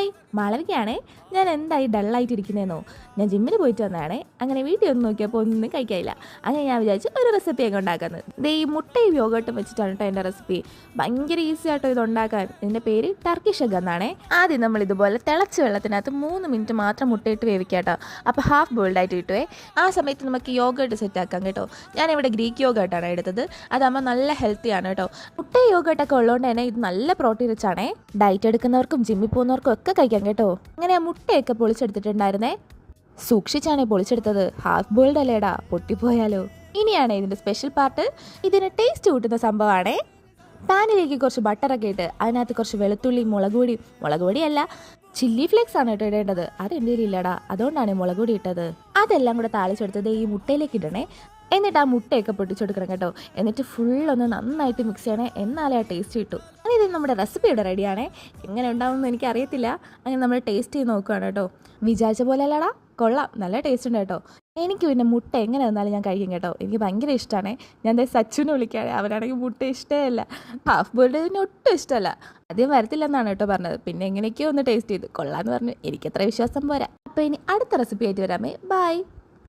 Hi മാളവികയാണേ. ഞാൻ എന്തായി ഡള്ളായിട്ടിരിക്കുന്നതെന്നോ, ഞാൻ ജിമ്മിന് പോയിട്ട് വന്നതാണേ. അങ്ങനെ വീട്ടിൽ ഒന്ന് നോക്കിയപ്പോൾ ഒന്നും കഴിക്കാനില്ല. അങ്ങനെ ഞാൻ വിചാരിച്ചു ഒരു റെസിപ്പിയൊക്കെ ഉണ്ടാക്കുന്നത്. ഈ മുട്ടയും യോഗട്ടും വെച്ചിട്ടാണ് കേട്ടോ എൻ്റെ റെസിപ്പി. ഭയങ്കര ഈസി ആട്ടോ ഇത് ഉണ്ടാക്കാൻ. ഇതിൻ്റെ പേര് ടർക്കിഷ് എഗ് എന്നാണേ. ആദ്യം നമ്മൾ ഇതുപോലെ തിളച്ച വെള്ളത്തിനകത്ത് 3 മിനിറ്റ് മാത്രം മുട്ടയിട്ട് വേവിക്കാം കേട്ടോ. അപ്പോൾ ഹാഫ് ബോയിൽഡായിട്ട് കിട്ടുവേ. ആ സമയത്ത് നമുക്ക് യോഗട്ട് സെറ്റാക്കാം കേട്ടോ. ഞാനിവിടെ ഗ്രീക്ക് യോഗട്ടാണ് എടുത്തത്. അതാകുമ്പോൾ നല്ല ഹെൽത്തിയാണ് കേട്ടോ. മുട്ട യോഗട്ടൊക്കെ ഉള്ളതുകൊണ്ട് തന്നെ ഇത് നല്ല പ്രോട്ടീൻ റിച്ച് ആണേ. ഡയറ്റ് എടുക്കുന്നവർക്കും ജിമ്മിൽ പോകുന്നവർക്കും ഒക്കെ കഴിക്കാം കേട്ടോ. അങ്ങനെ ആ മുട്ടയൊക്കെ പൊളിച്ചെടുത്തിട്ടുണ്ടായിരുന്നേ. സൂക്ഷിച്ചാണേ പൊളിച്ചെടുത്തത്. ഹാഫ് ബോയിൽഡ് അല്ലേടാ, പൊട്ടിപ്പോയാലോ. ഇനിയാണ് ഇതിൻ്റെ സ്പെഷ്യൽ പാർട്ട്. ഇതിന് ടേസ്റ്റ് കൂട്ടുന്ന സംഭവമാണേ. പാനിലേക്ക് കുറച്ച് ബട്ടറൊക്കെ ഇട്ട് അതിനകത്ത് കുറച്ച് വെളുത്തുള്ളി, മുളക് പൊടിയല്ല ചില്ലി ഫ്ലേക്സ് ആണ് കേട്ടോ ഇടേണ്ടത്. അത് എൻ്റെ ഇല്ലടാ, അതുകൊണ്ടാണ് മുളക് പൊടി ഇട്ടത്. അതെല്ലാം കൂടെ താളിച്ചെടുത്തത് ഈ മുട്ടയിലേക്ക് ഇടണേ. എന്നിട്ട് ആ മുട്ടയൊക്കെ പൊട്ടിച്ചെടുക്കണം കേട്ടോ. എന്നിട്ട് ഫുള്ളൊന്ന് നന്നായിട്ട് മിക്സ് ചെയ്യണേ. എന്നാലേ ആ ടേസ്റ്റ് കിട്ടും. അങ്ങനെ ഇത് നമ്മുടെ റെസിപ്പി ഇവിടെ റെഡിയാണേ. എങ്ങനെ ഉണ്ടാവുമെന്ന് എനിക്ക് അറിയത്തില്ല. അങ്ങനെ നമ്മൾ ടേസ്റ്റ് ചെയ്ത് നോക്കുകയാണ് കേട്ടോ. വിചാരിച്ച പോലെ അല്ലടാ, കൊള്ളാം, നല്ല ടേസ്റ്റ് ഉണ്ട് കേട്ടോ. എനിക്ക് പിന്നെ മുട്ട എങ്ങനെ വന്നാലും ഞാൻ കഴിക്കും കേട്ടോ. എനിക്ക് ഭയങ്കര ഇഷ്ടമാണ്. ഞാൻ സച്ചുവിനെ വിളിക്കുകയാണ്. അവനാണെങ്കിൽ മുട്ട ഇഷ്ടമല്ല, ഹാഫ് ബോയിൽഡ് ഇതിന് ഒട്ടും ഇഷ്ടമല്ല. ആദ്യം വരത്തില്ലെന്നാണ് കേട്ടോ പറഞ്ഞത്. പിന്നെ എങ്ങനെയൊക്കെയോ ഒന്ന് ടേസ്റ്റ് ചെയ്ത് കൊള്ളാമെന്ന് പറഞ്ഞു. എനിക്കത്ര വിശ്വാസം പോരാ. അപ്പോൾ ഇനി അടുത്ത റെസിപ്പി ആയിട്ട് വരാമേ. ബൈ.